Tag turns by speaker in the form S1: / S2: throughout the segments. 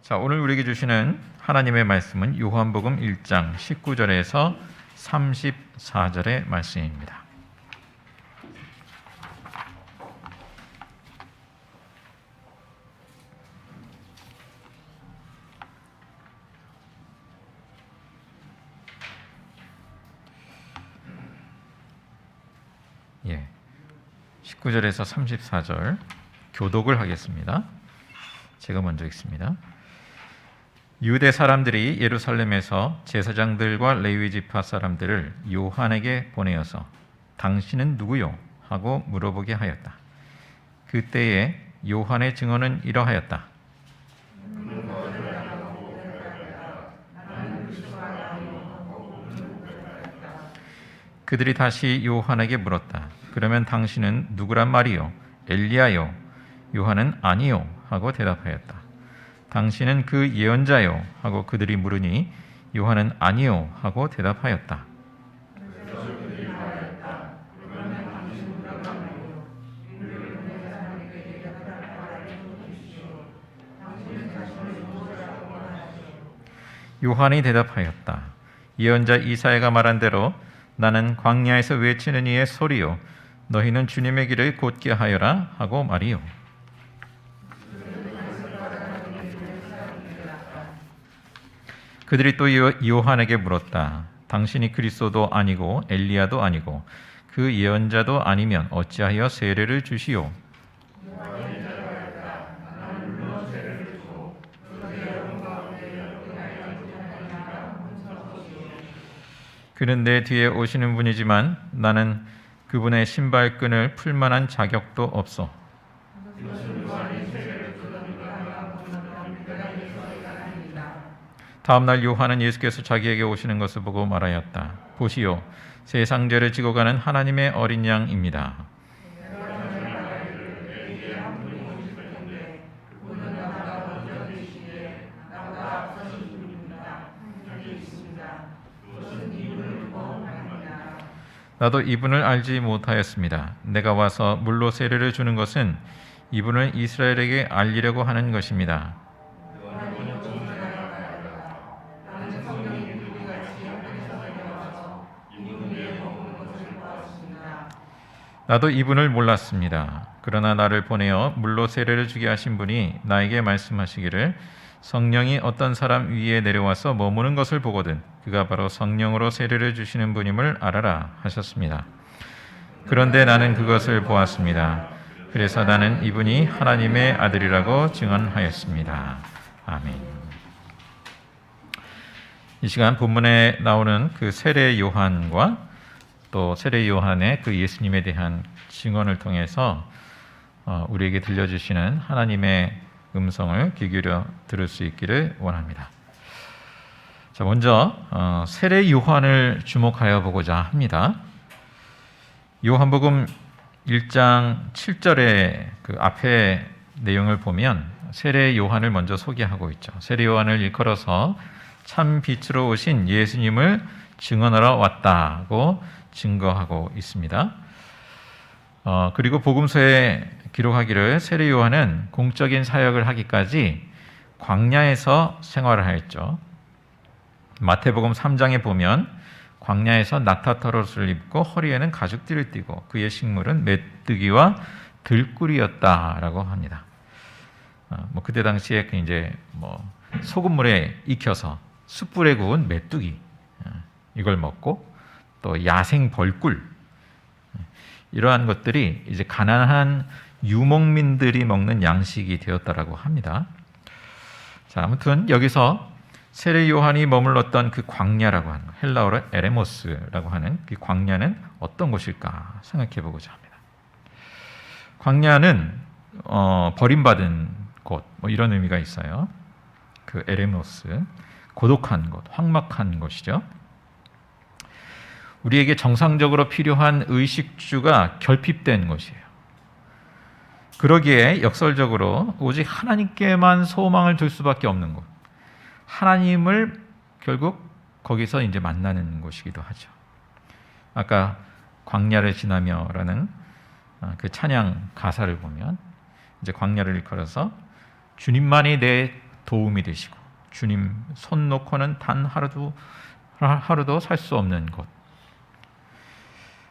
S1: 자, 오늘 우리에게 주시는 하나님의 말씀은 요한복음 1장 19절에서 34절의 말씀입니다. 예, 19절에서 34절 교독을 하겠습니다. 제가 먼저 읽습니다. 유대 사람들이 예루살렘에서 제사장들과 레위 지파 사람들을 요한에게 보내어서 당신은 누구요? 하고 물어보게 하였다. 그때에 요한의 증언은 이러하였다. 그들이 다시 요한에게 물었다. 그러면 당신은 누구란 말이요? 엘리야요? 요한은 아니요 하고 대답하였다. 당신은 그 예언자요? 하고 그들이 물으니 요한은 아니요 하고 대답하였다. 요한이 대답하였다. 예언자 이사야가 말한 대로 나는 광야에서 외치는 이의 소리요 너희는 주님의 길을 곧게 하여라 하고 말이요. 그들이 또 요한에게 물었다. 당신이 그리스도도 아니고 엘리야도 아니고 그 예언자도 아니면 어찌하여 세례를 주시오? 그는 내 뒤에 오시는 분이지만 나는 그분의 신발끈을 풀 만한 자격도 없어. 다음 날 요한은 예수께서 자기에게 오시는 것을 보고 말하였다. 보시오, 세상 죄를 지고 가는 하나님의 어린 양입니다. 나도 이분을 알지 못하였습니다. 내가 와서 물로 세례를 주는 것은 이분을 이스라엘에게 알리려고 하는 것입니다. 나도 이분을 몰랐습니다. 그러나 나를 보내어 물로 세례를 주게 하신 분이 나에게 말씀하시기를 성령이 어떤 사람 위에 내려와서 머무는 것을 보거든 그가 바로 성령으로 세례를 주시는 분임을 알아라 하셨습니다. 그런데 나는 그것을 보았습니다. 그래서 나는 이분이 하나님의 아들이라고 증언하였습니다. 아멘. 이 시간 본문에 나오는 그 세례 요한과 또 세례 요한의 그 예수님에 대한 증언을 통해서 우리에게 들려주시는 하나님의 음성을 귀 기울여 들을 수 있기를 원합니다. 자, 먼저 세례 요한을 주목하여 보고자 합니다. 요한복음 1장 7절의 그 앞에 내용을 보면 세례 요한을 먼저 소개하고 있죠. 세례 요한을 일컬어서 참 빛으로 오신 예수님을 증언하러 왔다고 증거하고 있습니다. 그리고 복음서에 기록하기를 세례 요한은 공적인 사역을 하기까지 광야에서 생활을 하였죠. 마태복음 3장에 보면 광야에서 낙타털옷을 입고 허리에는 가죽띠를 띠고 그의 식물은 메뚜기와 들꿀이었다라고 합니다. 그때 당시에 이제 소금물에 익혀서 숯불에 구운 메뚜기 이걸 먹고 또 야생 벌꿀 이러한 것들이 이제 가난한 유목민들이 먹는 양식이 되었다라고 합니다. 자, 아무튼 여기서 세례 요한이 머물렀던 그 광야라고 하는 헬라어로 에레모스라고 하는 그 광야는 어떤 곳일까 생각해 보고자 합니다. 광야는 버림받은 곳 이런 의미가 있어요. 그 에레모스 고독한 곳, 황막한 곳이죠. 우리에게 정상적으로 필요한 의식주가 결핍된 곳이에요. 그러기에 역설적으로 오직 하나님께만 소망을 둘 수밖에 없는 곳, 하나님을 결국 거기서 이제 만나는 곳이기도 하죠. 아까 광야를 지나며라는 그 찬양 가사를 보면 이제 광야를 일컬어서 주님만이 내 도움이 되시고 주님 손 놓고는 단 하루도 살 수 없는 곳.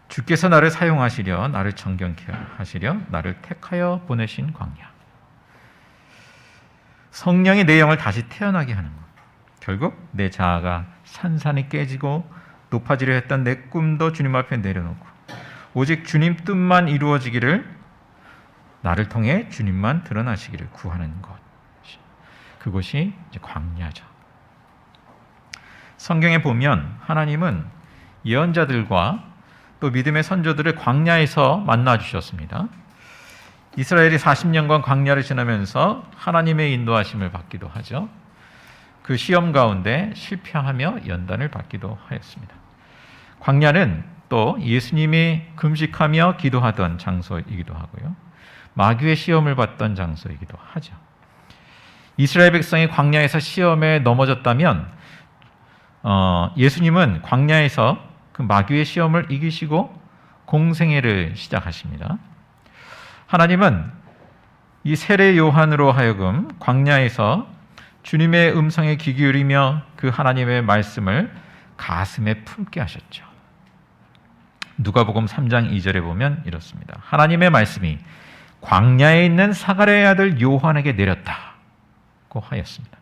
S1: 주께서 나를 사용하시려, 나를 정결케 하시려 나를 택하여 보내신 광야. 성령이 내 영을 다시 태어나게 하는 것. 결국 내 자아가 산산이 깨지고 높아지려 했던 내 꿈도 주님 앞에 내려놓고 오직 주님 뜻만 이루어지기를, 나를 통해 주님만 드러나시기를 구하는 것. 그것이 이제 광야죠. 성경에 보면 하나님은 예언자들과 또 믿음의 선조들을 광야에서 만나 주셨습니다. 이스라엘이 40년간 광야를 지나면서 하나님의 인도하심을 받기도 하죠. 그 시험 가운데 실패하며 연단을 받기도 하였습니다. 광야는 또 예수님이 금식하며 기도하던 장소이기도 하고요, 마귀의 시험을 받던 장소이기도 하죠. 이스라엘 백성이 광야에서 시험에 넘어졌다면 예수님은 광야에서 그 마귀의 시험을 이기시고 공생애를 시작하십니다. 하나님은 이 세례 요한으로 하여금 광야에서 주님의 음성에 귀 기울이며 그 하나님의 말씀을 가슴에 품게 하셨죠. 누가복음 3장 2절에 보면 이렇습니다. 하나님의 말씀이 광야에 있는 사가랴의 아들 요한에게 내렸다고 하였습니다.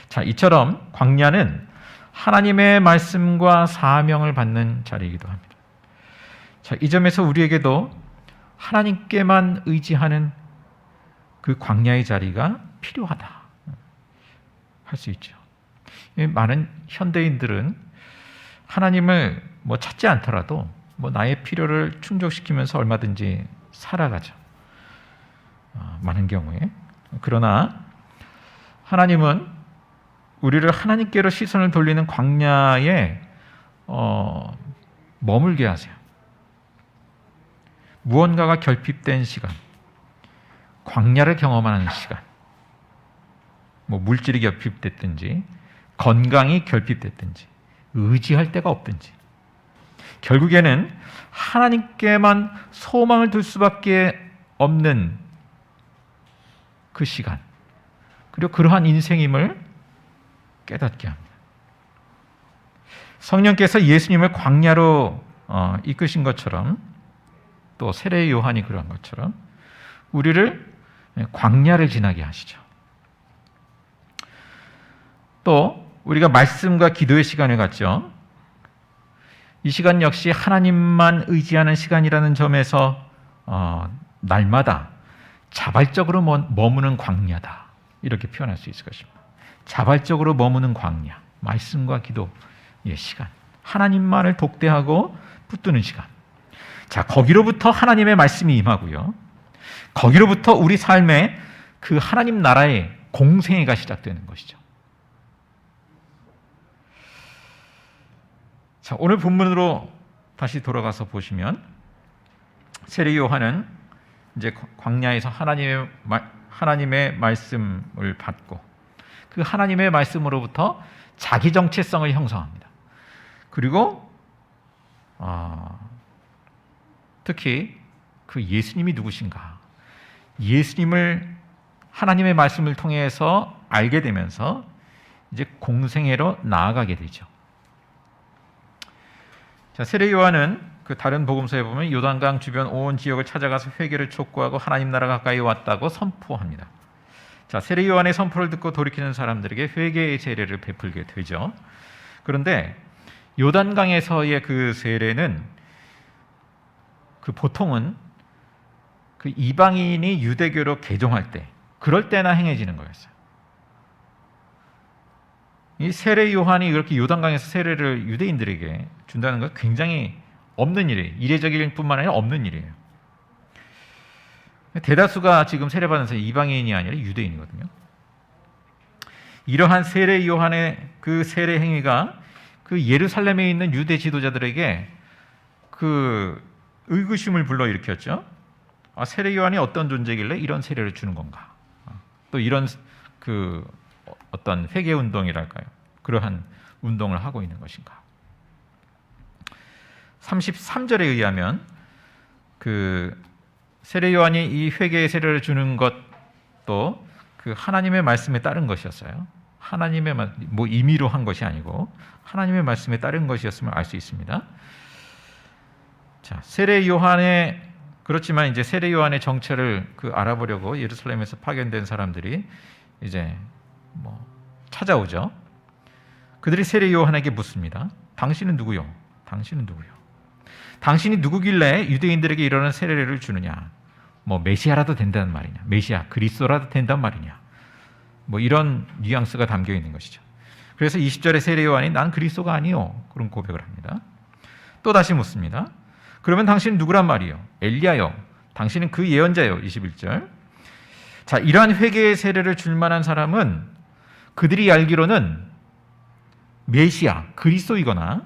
S1: 자, 이처럼 광야는 하나님의 말씀과 사명을 받는 자리이기도 합니다. 자, 이 점에서 우리에게도 하나님께만 의지하는 그 광야의 자리가 필요하다 할 수 있죠. 많은 현대인들은 하나님을 찾지 않더라도 나의 필요를 충족시키면서 얼마든지 살아가죠. 많은 경우에. 그러나 하나님은 우리를 하나님께로 시선을 돌리는 광야에 머물게 하세요. 무언가가 결핍된 시간, 광야를 경험하는 시간, 물질이 결핍됐든지 건강이 결핍됐든지 의지할 데가 없든지 결국에는 하나님께만 소망을 둘 수밖에 없는 그 시간, 그리고 그러한 인생임을 깨닫게 합니다. 성령께서 예수님을 광야로 이끄신 것처럼, 또 세례 요한이 그러한 것처럼 우리를 광야를 지나게 하시죠. 또 우리가 말씀과 기도의 시간을 갖죠. 이 시간 역시 하나님만 의지하는 시간이라는 점에서 날마다 자발적으로 머무는 광야다, 이렇게 표현할 수 있을 것입니다. 자발적으로 머무는 광야, 말씀과 기도의 시간, 하나님만을 독대하고 붙드는 시간. 자, 거기로부터 하나님의 말씀이 임하고요, 거기로부터 우리 삶에 그 하나님 나라의 공생애가 시작되는 것이죠. 자, 오늘 본문으로 다시 돌아가서 보시면 세례 요한은 이제 광야에서 하나님의 말씀을 받고 그 하나님의 말씀으로부터 자기 정체성을 형성합니다. 그리고 특히 그 예수님이 누구신가, 예수님을 하나님의 말씀을 통해서 알게 되면서 이제 공생애로 나아가게 되죠. 자, 세례 요한은 그 다른 복음서에 보면 요단강 주변 온 지역을 찾아가서 회개를 촉구하고 하나님 나라가 가까이 왔다고 선포합니다. 자, 세례 요한의 선포를 듣고 돌이키는 사람들에게 회개의 세례를 베풀게 되죠. 그런데 요단강에서의 그 세례는 보통은 그 이방인이 유대교로 개종할 때, 그럴 때나 행해지는 거였어요. 이 세례 요한이 이렇게 요단강에서 세례를 유대인들에게 준다는 건 굉장히 없는 일이에요. 이례적일 뿐만 아니라 없는 일이에요. 대다수가 지금 세례받은 사람이 이방인이 아니라 유대인이거든요. 이러한 세례 요한의 그 세례 행위가 그 예루살렘에 있는 유대 지도자들에게 그 의구심을 불러일으켰죠. 세례 요한이 어떤 존재길래 이런 세례를 주는 건가? 또 이런 그 어떤 회개 운동이랄까요? 그러한 운동을 하고 있는 것인가? 33절에 의하면 그 세례 요한이 이 회개의 세례를 주는 것도 그 하나님의 말씀에 따른 것이었어요. 하나님의 뭐 임의로 한 것이 아니고 하나님의 말씀에 따른 것이었음을 알 수 있습니다. 자, 세례 요한의 그렇지만 이제 세례 요한의 정체를 알아보려고 예루살렘에서 파견된 사람들이 이제 뭐 찾아오죠. 그들이 세례 요한에게 묻습니다. 당신은 누구요? 당신은 누구요? 당신이 누구길래 유대인들에게 이러는 세례를 주느냐? 뭐 메시아라도 된다는 말이냐? 메시아 그리스도라도 된단 말이냐? 뭐 이런 뉘앙스가 담겨 있는 것이죠. 그래서 20절에 세례 요한이 난 그리스도가 아니요 그런 고백을 합니다. 또 다시 묻습니다. 그러면 당신은 누구란 말이요? 엘리야요. 당신은 그 예언자요. 21절. 자, 이러한 회개의 세례를 줄 만한 사람은 그들이 알기로는 메시아 그리스도이거나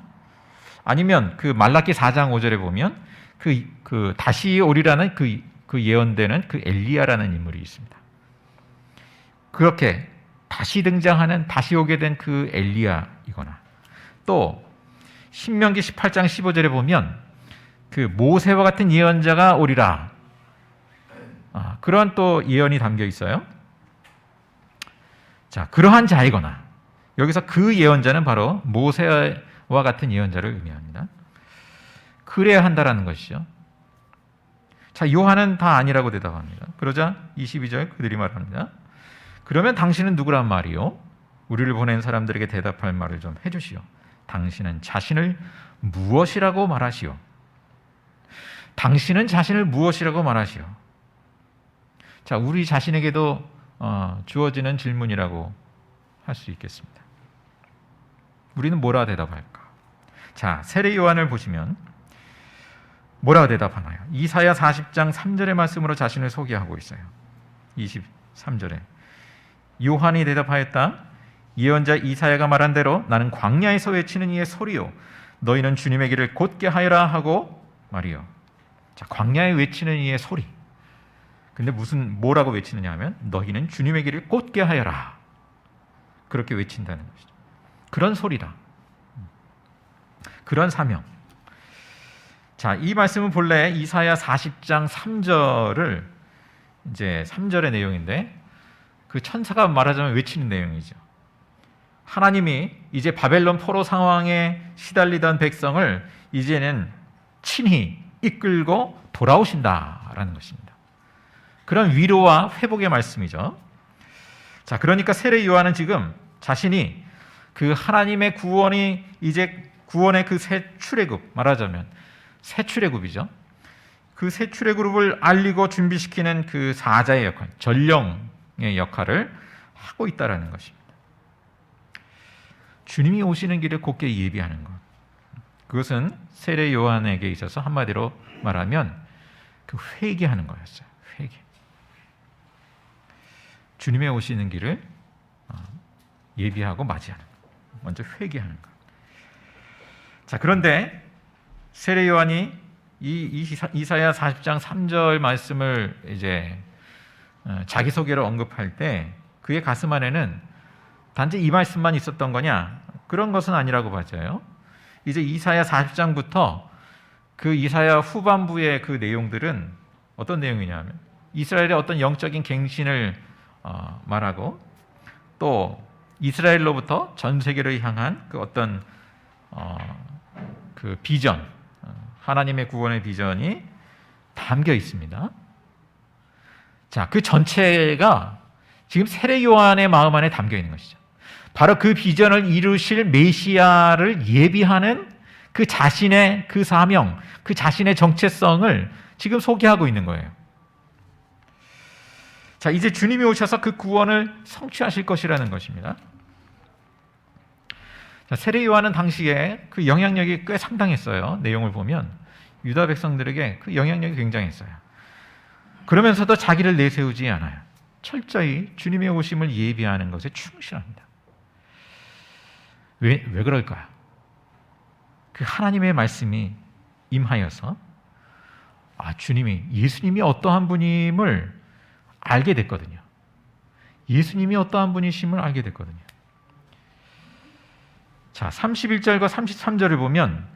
S1: 아니면 그 말라기 4장 5절에 보면 그 다시 오리라는 그 예언되는 그 엘리야라는 인물이 있습니다. 그렇게 다시 등장하는 다시 오게 된 그 엘리야이거나 또 신명기 18장 15절에 보면 그 모세와 같은 예언자가 오리라. 그러한 또 예언이 담겨 있어요. 자, 그러한 자이거나 여기서 그 예언자는 바로 모세와 같은 예언자를 의미합니다. 그래야 한다라는 것이죠. 자, 요한은 다 아니라고 대답합니다. 그러자 22절 그들이 말합니다. 그러면 당신은 누구란 말이요? 우리를 보낸 사람들에게 대답할 말을 좀 해주시오. 당신은 자신을 무엇이라고 말하시오? 당신은 자신을 무엇이라고 말하시오? 자, 우리 자신에게도 주어지는 질문이라고 할 수 있겠습니다. 우리는 뭐라 대답할까? 자, 세례 요한을 보시면 뭐라 대답하나요? 이사야 40장 3절의 말씀으로 자신을 소개하고 있어요. 23절에 요한이 대답하였다. 예언자 이사야가 말한 대로 나는 광야에서 외치는 이의 소리요 너희는 주님의 길을 곧게 하여라 하고 말이요. 자, 광야에 외치는 이의 소리. 근데 뭐라고 외치느냐 하면 너희는 주님의 길을 곧게 하여라. 그렇게 외친다는 것이죠. 그런 소리다. 그런 사명. 자, 이 말씀은 본래 이사야 40장 3절을 이제 3절의 내용인데 그 천사가 말하자면 외치는 내용이죠. 하나님이 이제 바벨론 포로 상황에 시달리던 백성을 이제는 친히 이끌고 돌아오신다라는 것입니다. 그런 위로와 회복의 말씀이죠. 자, 그러니까 세례 요한은 지금 자신이 그 하나님의 구원이 이제 구원의 그 새 출애굽 말하자면 새 출애굽이죠. 그 새 출애굽을 알리고 준비시키는 그 사자의 역할, 전령의 역할을 하고 있다라는 것입니다. 주님이 오시는 길을 곧게 예비하는 것. 그것은 세례 요한에게 있어서 한마디로 말하면 그 회개하는 거였어요. 회개. 주님의 오시는 길을 예비하고 맞이하는 것. 먼저 회개하는 것. 자, 그런데 세례 요한이 이사야 40장 3절 말씀을 이제 자기소개로 언급할 때 그의 가슴 안에는 단지 이 말씀만 있었던 거냐? 그런 것은 아니라고 봐져요. 이제 이사야 40장부터 그 이사야 후반부의 그 내용들은 어떤 내용이냐면 이스라엘의 어떤 영적인 갱신을 말하고 또 이스라엘로부터 전 세계를 향한 그 어떤 그 비전, 하나님의 구원의 비전이 담겨 있습니다. 자, 그 전체가 지금 세례 요한의 마음 안에 담겨 있는 것이죠. 바로 그 비전을 이루실 메시아를 예비하는 그 자신의 그 사명, 그 자신의 정체성을 지금 소개하고 있는 거예요. 자, 이제 주님이 오셔서 그 구원을 성취하실 것이라는 것입니다. 자, 세례 요한은 당시에 그 영향력이 꽤 상당했어요. 내용을 보면 유다 백성들에게 그 영향력이 굉장했어요. 그러면서도 자기를 내세우지 않아요. 철저히 주님의 오심을 예비하는 것에 충실합니다. 왜 그럴까요? 그 하나님의 말씀이 임하여서 예수님이 어떠한 분임을 알게 됐거든요. 예수님이 어떠한 분이심을 알게 됐거든요. 자, 31절과 33절을 보면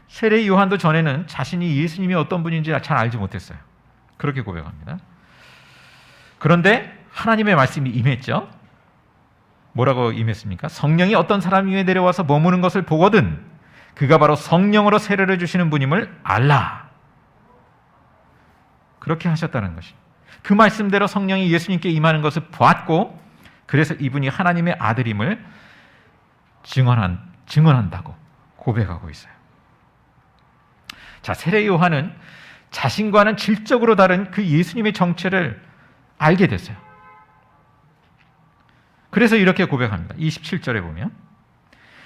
S1: 세례 요한도 전에는 자신이 예수님이 어떤 분인지 잘 알지 못했어요. 그렇게 고백합니다. 그런데 하나님의 말씀이 임했죠. 뭐라고 임했습니까? 성령이 어떤 사람 위에 내려와서 머무는 것을 보거든 그가 바로 성령으로 세례를 주시는 분임을 알라. 그렇게 하셨다는 것이. 그 말씀대로 성령이 예수님께 임하는 것을 보았고 그래서 이분이 하나님의 아들임을 증언한다고 고백하고 있어요. 자, 세례 요한은 자신과는 질적으로 다른 그 예수님의 정체를 알게 됐어요. 그래서 이렇게 고백합니다. 27절에 보면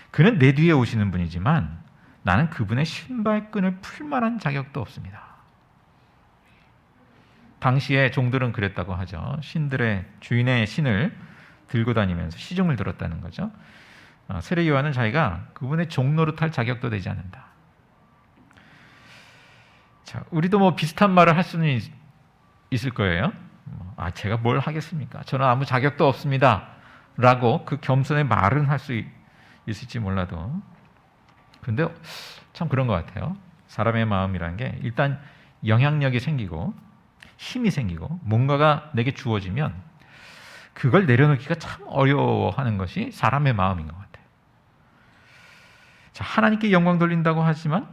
S1: 그는 내 뒤에 오시는 분이지만 나는 그분의 신발끈을 풀 만한 자격도 없습니다. 당시에 종들은 그랬다고 하죠. 신들의 주인의 신을 들고 다니면서 시중을 들었다는 거죠. 세례 요한은 자기가 그분의 종 노릇할 자격도 되지 않는다. 자, 우리도 뭐 비슷한 말을 할 수는 있을 거예요. 제가 뭘 하겠습니까? 저는 아무 자격도 없습니다. 라고 그 겸손의 말은 할 수 있을지 몰라도 그런데 참 그런 것 같아요. 사람의 마음이라는 게 일단 영향력이 생기고 힘이 생기고 뭔가가 내게 주어지면 그걸 내려놓기가 참 어려워하는 것이 사람의 마음인 것 같아요. 자, 하나님께 영광 돌린다고 하지만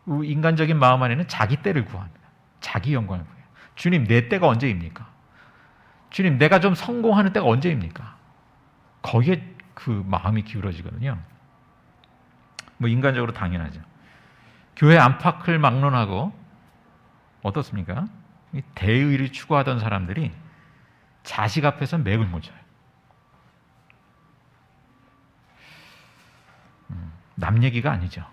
S1: 인간적인 마음 안에는 자기 때를 구합니다. 자기 영광을 구해요. 주님, 내 때가 언제입니까? 주님, 내가 좀 성공하는 때가 언제입니까? 거기에 그 마음이 기울어지거든요. 뭐 인간적으로 당연하죠. 교회 안팎을 막론하고 어떻습니까? 대의를 추구하던 사람들이 자식 앞에서 맥을 못 져요. 남 얘기가 아니죠.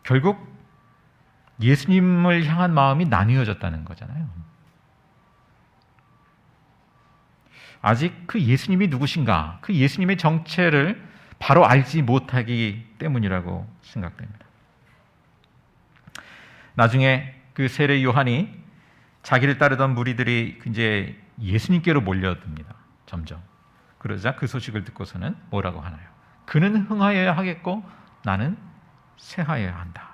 S1: 결국 예수님을 향한 마음이 나뉘어졌다는 거잖아요. 아직 그 예수님이 누구신가, 그 예수님의 정체를 바로 알지 못하기 때문이라고 생각됩니다. 나중에 그 세례 요한이 자기를 따르던 무리들이 이제 예수님께로 몰려듭니다. 점점. 그러자 그 소식을 듣고서는 뭐라고 하나요? 그는 흥하여야 하겠고 나는 쇠하여야 한다.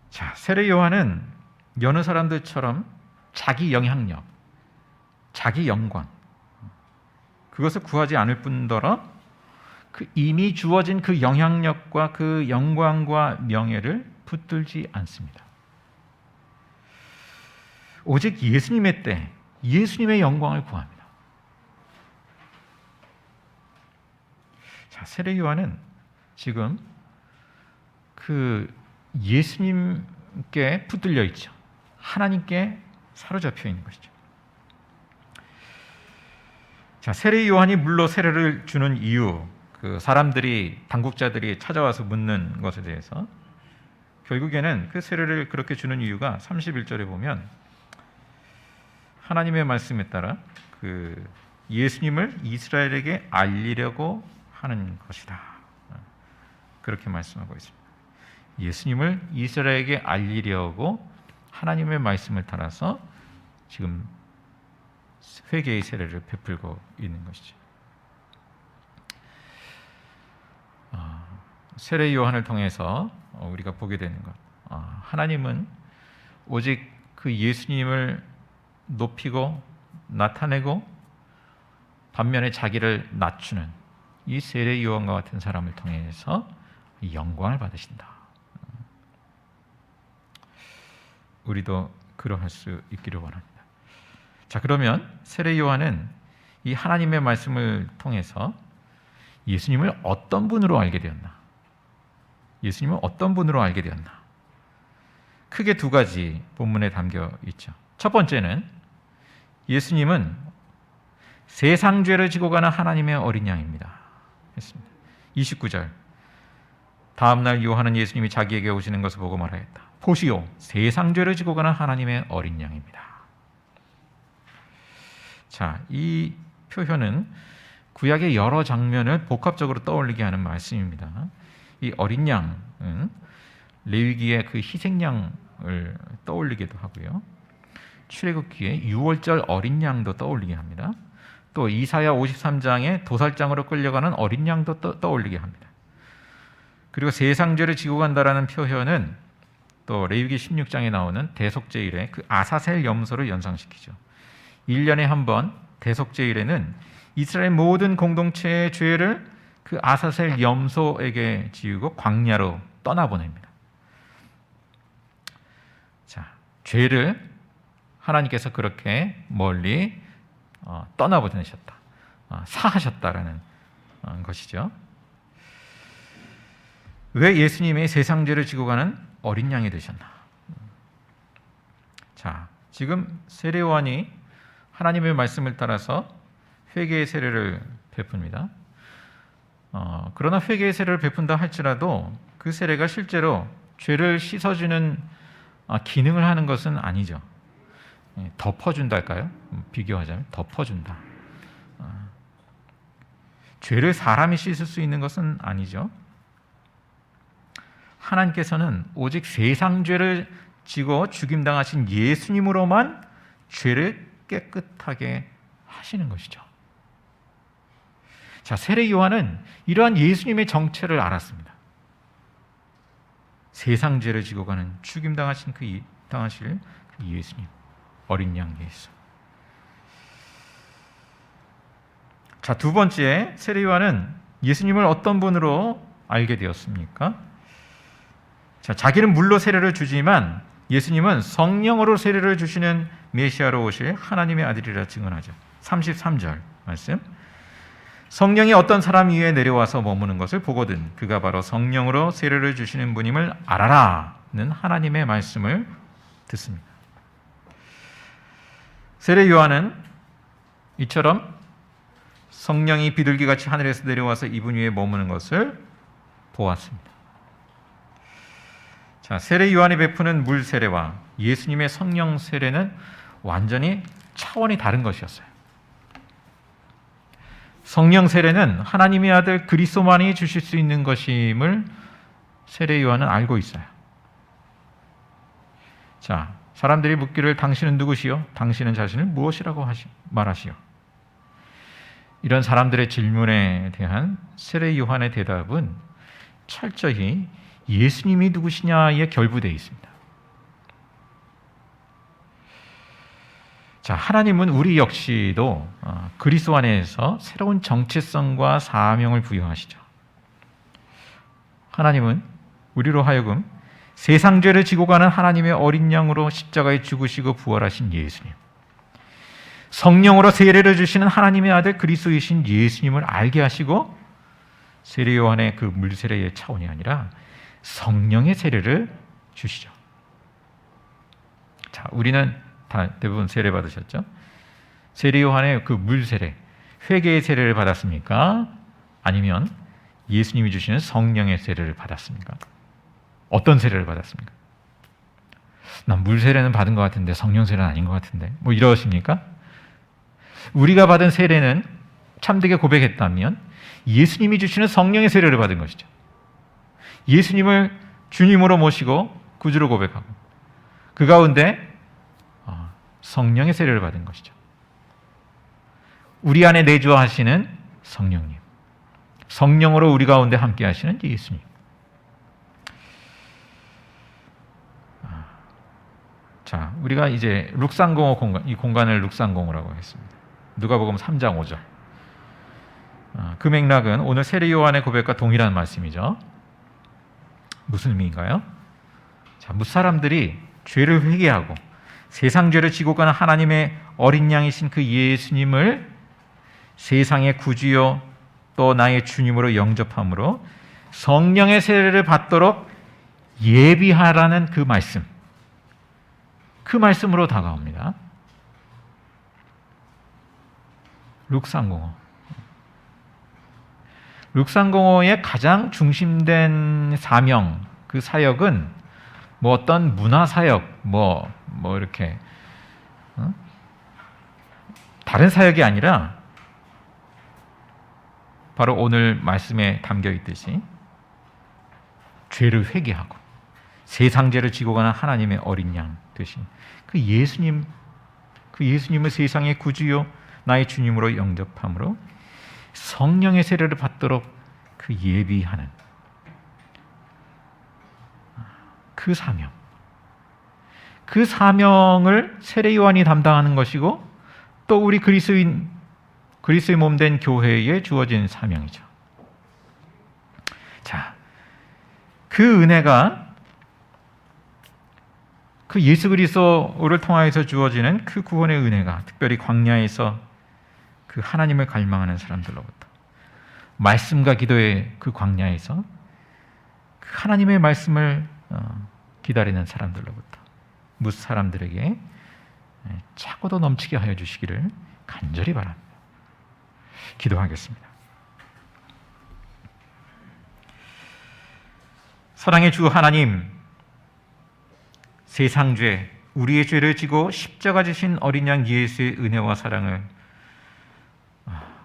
S1: 자, 세례 요한은 여느 사람들처럼 자기 영향력, 자기 영광 그것을 구하지 않을 뿐더러 그 이미 주어진 그 영향력과 그 영광과 명예를 붙들지 않습니다. 오직 예수님의 때, 예수님의 영광을 구합니다. 자, 세례 요한은 지금 그 예수님께 붙들려 있죠. 하나님께 사로잡혀 있는 것이죠. 자, 세례 요한이 물로 세례를 주는 이유, 그 사람들이 당국자들이 찾아와서 묻는 것에 대해서 결국에는 그 세례를 그렇게 주는 이유가 31절에 보면 하나님의 말씀에 따라 그 예수님을 이스라엘에게 알리려고 하는 것이다. 그렇게 말씀하고 있습니다. 예수님을 이스라엘에게 알리려고 하나님의 말씀을 따라서 지금 회개의 세례를 베풀고 있는 것이죠. 세례 요한을 통해서 우리가 보게 되는 것, 하나님은 오직 그 예수님을 높이고 나타내고 반면에 자기를 낮추는 이 세례 요한과 같은 사람을 통해서 영광을 받으신다. 우리도 그러할 수 있기를 원합니다. 자, 그러면 세례 요한은 이 하나님의 말씀을 통해서 예수님을 어떤 분으로 알게 되었나? 예수님을 어떤 분으로 알게 되었나? 크게 두 가지 본문에 담겨 있죠. 첫 번째는 예수님은 세상 죄를 지고 가는 하나님의 어린 양입니다. 했습니다. 29절. 다음 날 요한은 예수님이 자기에게 오시는 것을 보고 말하였다. 보시오, 세상 죄를 지고 가는 하나님의 어린 양입니다. 자, 이 표현은 구약의 여러 장면을 복합적으로 떠올리게 하는 말씀입니다. 이 어린 양은 레위기의 그 희생양을 떠올리기도 하고요. 출애굽기의 유월절 어린 양도 떠올리게 합니다. 또 이사야 53장의 도살장으로 끌려가는 어린 양도 떠올리게 합니다. 그리고 세상 죄를 지고 간다라는 표현은 또 레위기 16장에 나오는 대속제일의 그 아사셀 염소를 연상시키죠. 1년에 한 번 대속제일에는 이스라엘 모든 공동체의 죄를 그 아사셀 염소에게 지우고 광야로 떠나보냅니다. 자, 죄를 하나님께서 그렇게 멀리 떠나보내셨다, 사하셨다라는 것이죠. 왜 예수님이 세상 죄를 지고 가는 어린 양이 되셨나? 자, 지금 세례요한이 하나님의 말씀을 따라서 회개의 세례를 베풉니다. 그러나 회개의 세례를 베푼다 할지라도 그 세례가 실제로 죄를 씻어주는 기능을 하는 것은 아니죠. 덮어준다 할까요? 비교하자면 덮어준다. 죄를 사람이 씻을 수 있는 것은 아니죠. 하나님께서는 오직 세상 죄를 지고 죽임당하신 예수님으로만 죄를 깨끗하게 하시는 것이죠. 자, 세례 요한은 이러한 예수님의 정체를 알았습니다. 세상 죄를 지고 가는 죽임당하신 당하실 그 예수님, 어린 양 예수. 자, 두 번째, 세례 요한은 예수님을 어떤 분으로 알게 되었습니까? 자, 자기는 물로 세례를 주지만 예수님은 성령으로 세례를 주시는 메시아로 오실 하나님의 아들이라 증언하죠. 33절 말씀. 성령이 어떤 사람 위에 내려와서 머무는 것을 보거든 그가 바로 성령으로 세례를 주시는 분임을 알아라는 하나님의 말씀을 듣습니다. 세례 요한은 이처럼 성령이 비둘기같이 하늘에서 내려와서 이분 위에 머무는 것을 보았습니다. 자, 세례 요한이 베푸는 물 세례와 예수님의 성령 세례는 완전히 차원이 다른 것이었어요. 성령 세례는 하나님의 아들 그리스도만이 주실 수 있는 것임을 세례 요한은 알고 있어요. 자, 사람들이 묻기를 당신은 누구시요? 당신은 자신을 무엇이라고 말하시오? 이런 사람들의 질문에 대한 세례 요한의 대답은 철저히 예수님이 누구시냐에 결부되어 있습니다. 자, 하나님은 우리 역시도 그리스도 안에서 새로운 정체성과 사명을 부여하시죠. 하나님은 우리로 하여금 세상 죄를 지고 가는 하나님의 어린 양으로 십자가에 죽으시고 부활하신 예수님, 성령으로 세례를 주시는 하나님의 아들 그리스도이신 예수님을 알게 하시고 세례 요한의 그 물세례의 차원이 아니라 성령의 세례를 주시죠. 자, 우리는 다 대부분 세례 받으셨죠? 세례 요한의 그 물세례, 회개의 세례를 받았습니까? 아니면 예수님이 주시는 성령의 세례를 받았습니까? 어떤 세례를 받았습니까? 난 물세례는 받은 것 같은데 성령 세례는 아닌 것 같은데 뭐 이러십니까? 우리가 받은 세례는 참되게 고백했다면 예수님이 주시는 성령의 세례를 받은 것이죠. 예수님을 주님으로 모시고 구주로 고백하고 그 가운데 성령의 세례를 받은 것이죠. 우리 안에 내주하시는 성령님, 성령으로 우리 가운데 함께 하시는 예수님. 자, 우리가 이제 룩상공호 공간, 이 공간을 룩상공호라고 했습니다. 누가복음 3장 5절. 그 맥락은 오늘 세례 요한의 고백과 동일한 말씀이죠. 무슨 의미인가요? 자, 무사람들이 죄를 회개하고 세상 죄를 지고 가는 하나님의 어린 양이신 그 예수님을 세상의 구주요 또 나의 주님으로 영접함으로 성령의 세례를 받도록 예비하라는 그 말씀, 그 말씀으로 다가옵니다. 룩상공호의 가장 중심된 사명, 그 사역은 뭐 어떤 문화 사역, 뭐 이렇게 다른 사역이 아니라 바로 오늘 말씀에 담겨 있듯이 죄를 회개하고 세상 죄를 지고 가는 하나님의 어린 양 되신 그 예수님, 그 예수님을 세상의 구주요 나의 주님으로 영접함으로 성령의 세례를 받도록 그 예비하는 그 사명, 그 사명을 세례 요한이 담당하는 것이고 또 우리 그리스도의 몸된 교회에 주어진 사명이죠. 자, 그 은혜가 그 예수 그리스도를 통하여서 주어지는 그 구원의 은혜가 특별히 광야에서 그 하나님을 갈망하는 사람들로부터, 말씀과 기도의 그 광야에서 그 하나님의 말씀을 기다리는 사람들로부터 뭇 사람들에게 차고도 넘치게 하여 주시기를 간절히 바랍니다. 기도하겠습니다. 사랑의 주 하나님, 세상 죄, 우리의 죄를 지고 십자가 지신 어린 양 예수의 은혜와 사랑을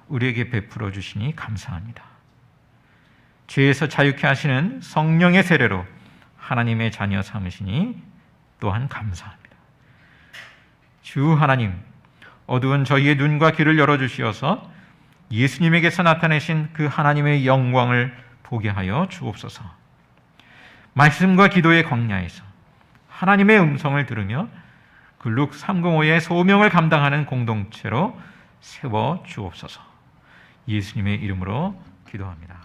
S1: 우리에게 베풀어 주시니 감사합니다. 죄에서 자유케 하시는 성령의 세례로 하나님의 자녀 삼으시니 또한 감사합니다. 주 하나님, 어두운 저희의 눈과 귀를 열어주시어서 예수님에게서 나타내신 그 하나님의 영광을 보게 하여 주옵소서. 말씀과 기도의 광야에서 하나님의 음성을 들으며 글룩 305의 소명을 감당하는 공동체로 세워 주옵소서. 예수님의 이름으로 기도합니다.